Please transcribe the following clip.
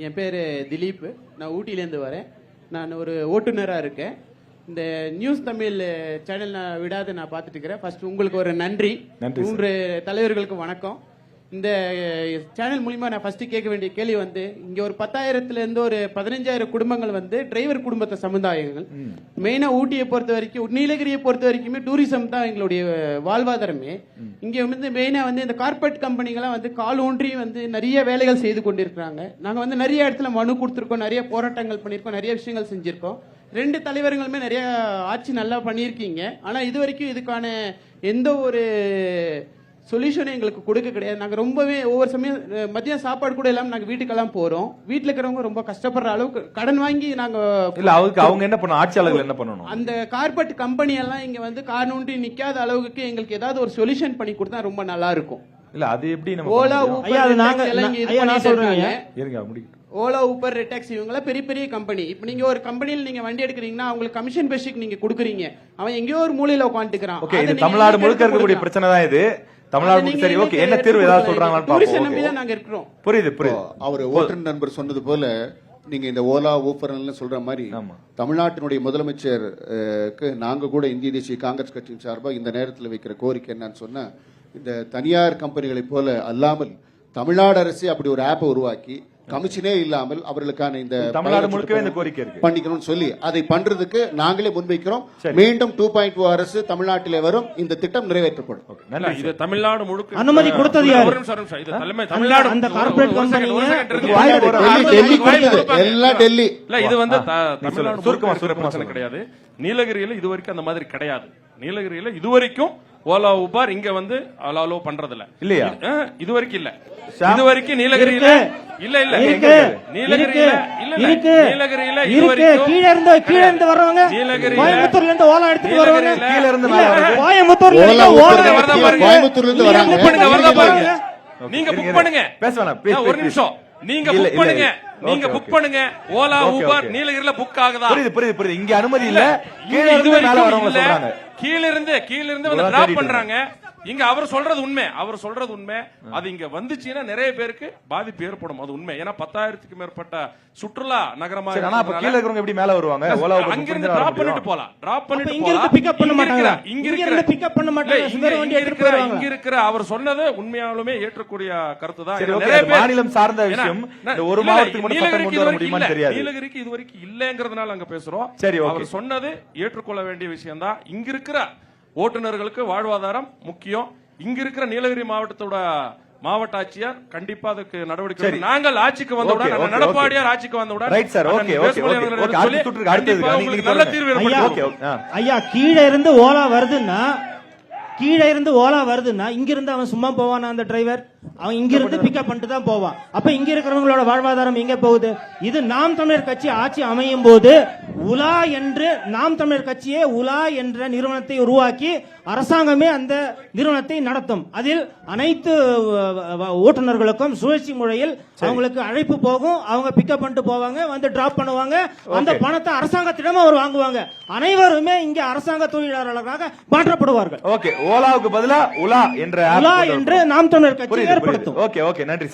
என் பேர் திலீப். நான் ஊட்டியிலேருந்து வரேன். நான் ஒரு ஓட்டுநராக இருக்கேன். இந்த நியூஸ் தமிழ் சேனல் நான் விடாது நான் பார்த்துட்டு இருக்கிறேன். ஃபர்ஸ்ட் உங்களுக்கு ஒரு நன்றி. 3 தலைவர்களுக்கு வணக்கம். இந்த சேனல் மூலிமா நான் ஃபர்ஸ்ட் கேட்க வேண்டிய கேள்வி வந்து, இங்க ஒரு 10,000 ஒரு 15,000 குடும்பங்கள் வந்து டிரைவர் குடும்பத்தை சமுதாயங்கள். மெயினா ஊட்டியை பொறுத்த வரைக்கும், நீலகிரியை பொறுத்த வரைக்குமே டூரிசம் தான் எங்களுடைய வாழ்வாதாரமே. இங்க வந்து மெயினா வந்து இந்த கார்பரேட் கம்பெனிகள்லாம் வந்து கால் ஊன்றி வந்து நிறைய வேலைகள் செய்து கொண்டிருக்கிறாங்க. நாங்க வந்து நிறைய இடத்துல மனு கொடுத்துருக்கோம், நிறைய போராட்டங்கள் பண்ணியிருக்கோம், நிறைய விஷயங்கள் செஞ்சிருக்கோம். 2 தலைவர்களுமே நிறைய ஆட்சி நல்லா பண்ணியிருக்கீங்க. ஆனா இது வரைக்கும் இதுக்கான எந்த ஒரு சொல்யூஷன் எங்களுக்கு கொடுக்க கிடையாது. நாங்க ரொம்பவே ஒவ்வொரு சமயம் மதியம் சாப்பாடு கூட இல்லாம நாங்க வீட்டுக்கெல்லாம் போறோம். வீட்டுல இருக்கிறவங்க ரொம்ப கஷ்டப்படுற அளவுக்கு கடன் வாங்கி நாங்க அவங்க என்ன பண்ணணும், ஆட்சியாளர்கள் என்ன பண்ணணும், அந்த கார்பரேட் கம்பெனி எல்லாம் இங்க வந்து காரணூன்றி நிக்காத அளவுக்கு எங்களுக்கு ஏதாவது ஒரு சொல்யூஷன் பண்ணி கொடுத்தா ரொம்ப நல்லா இருக்கும். இல்ல அது எப்படி நம்ம Ola Uber Ola Uber redox இவங்க பெரிய பெரிய கம்பெனி. இப்ப நீங்க ஒரு கம்பெனியில் நீங்க வண்டி எடுக்கிறீங்கன்னா அவங்களுக்கு கமிஷன் பேசிக் நீங்க கொடுக்குறீங்க. அவன் எங்கேயோ ஒரு மூலையில உட்காந்துக்கிறான். தமிழ்நாடு முழுக்க இருக்கக்கூடிய பிரச்சனை தான் இது. தமிழ்நாடு சரி, ஓகே, என்ன தீர்வு ஏதாவது சொல்றாங்களான்னு பாப்போம். நாங்க இருக்கிறோம். புரியுது. அவர் ஓட்டுநர் நண்பர் சொன்னது போல நீங்க இந்த ஓலா ஊபர் சொல்ற மாதிரி தமிழ்நாட்டினுடைய முதலமைச்சருக்கு நாங்க கூட இந்திய தேசிய காங்கிரஸ் கட்சியின் சார்பாக இந்த நேரத்தில் வைக்கிற கோரிக்கை என்னன்னு சொன்னா, இந்த தனியார் கம்பெனிகளை போல அல்லாமல் தமிழ்நாடு அரசு அப்படி ஒரு ஆப்பை உருவாக்கி கமிஷனே இல்லாமல் அவர்களுக்கான இந்த தமிழ்நாடு முழுக்கவே இந்த கோரிக்கை இருக்கு பண்ணிக்கணும்னு சொல்லி அதை பண்றதுக்கு நாங்களே முன்வைக்கிறோம். மீண்டும் 2.0 அரசு தமிழ்நாட்டிலே வரும், இந்த திட்டம் நிறைவேற்றப்படும். இது தமிழ்நாடு முழுக்க அனுமதி கொடுத்தது யாரு? தமிழ்நாடு அந்த கார்ப்பரேட் கம்பெனி எல்லாம் டெல்லி. இல்ல, இது வந்து தமிழ்நாடு சுருக்கமா கிடையாது. நீலகிரியில இது வரைக்கும் அந்த மாதிரி கிடையாது. நீலகிரியில இதுவரைக்கும் ஓலா ஊபர் இங்க வந்து அலோ பண்றது இல்லையா? இது வரைக்கும் இல்ல. இது வரைக்கும் நீலகிரியில இல்ல நீலகிரியில நீலகிரியில இதுவரைக்கும் கீழ இருந்து வர்றவங்க கோயம்புத்தூர்ல இருந்து ஓலா எடுத்துட்டு வருவாங்க. கீழ இருந்து கோயம்புத்தூர்ல இருந்து கோயம்புத்தூர்ல இருந்து வராங்க. வரதா பாருங்க. நீங்க புக் பண்ணுங்க. பேச வேணாம், ஒரு நிமிஷம். நீங்க புக் பண்ணுங்க. நீங்க புக் பண்ணுங்க. ஓலா ஊபர் நீலகிரியில புக் ஆகுதா? புரியுது. இங்க அனுமதி இல்ல. கீழ இருந்து மேல வரவங்க சொல்றாங்க. கீழ இருந்து வந்து டிராப் பண்றாங்க. இங்க அவர் சொல்றது உண்மை. அது இங்க வந்துச்சுன்னா நிறைய பேருக்கு பாதிப்பு ஏற்படும். அது உண்மை. ஏன்னா 10,000க்கு மேற்பட்ட சுற்றுலா நகரமா கீழ இருக்கிறவங்க எப்படி மேல வருவாங்க? ஓலா ஊபர் அங்க இருந்து டிராப் பண்ணிட்டு போலாம். இங்க இருந்து பிக்கப் பண்ண மாட்டாங்க. இங்க இருக்கிற அவர் சொன்னது உண்மையாலுமே ஏற்றக்கூடிய கருத்து தான். மாநிலம் சார்ந்த விஷயம். ஒரு மாவட்டத்துக்கு மட்டும் சட்டம் கொண்டு வர முடியுமான்னு தெரியாது. நீலகிரிக்கு இது வரைக்கும் இல்லங்கிறதுனால அங்க பேசுறோம். அவர் சொன்னது ஏற்றுக்கொள்ள வேண்டிய விஷயம் தான். இங்க இருக்கிற ஓட்டுநர்களுக்கு வாழ்வாதாரம் முக்கியம். இங்க இருக்கிற நீலகிரி மாவட்டத்தோட மாவட்ட ஆட்சியர் கண்டிப்பா அதுக்கு நடவடிக்கை. நாங்கள் ஆட்சிக்கு வந்தவுடன், நடப்பாடியார் ஆட்சிக்கு வந்தவுடன் நல்ல தீர்வு ஏற்படும். ஐயா, கீழே இருந்து ஓலா வருதுன்னா இங்க இருந்து அவன் சும்மா போவானா? அந்த டிரைவர் அவன் இங்க இருந்து பிக்கப் பண்ணிட்டு தான் போவான். அப்ப இங்க இருக்கிறவங்களோட வாழ்வாதாரம் எங்க போகுது? இது நாம் தமிழர் கட்சி ஆட்சி அமையும் போது உலா என்று நாம் தமிழர் கட்சியே உலா என்ற நிறுவனத்தை உருவாக்கி அரசாங்கமே அந்த நிறுவனத்தை நடத்தும். அதில் அனைத்து ஓட்டுநர்களுக்கும் சுழற்சி முறையில் அவங்களுக்கு அழைப்பு போகும். அவங்க பிக்கப் பண்ணிட்டு போவாங்க, வந்து டிராப் பண்ணுவாங்க. அந்த பணத்தை அரசாங்கத்திடம் அவர் வாங்குவாங்க. அனைவருமே இங்க அரசாங்க தொழிலாளர்களாக மாற்றப்படுவார்கள். ஓகே, ஓலாவுக்கு பதிலா உலா என்று நாம் தமிழர் கட்சி ஏற்படுத்தும். ஓகே, நன்றி.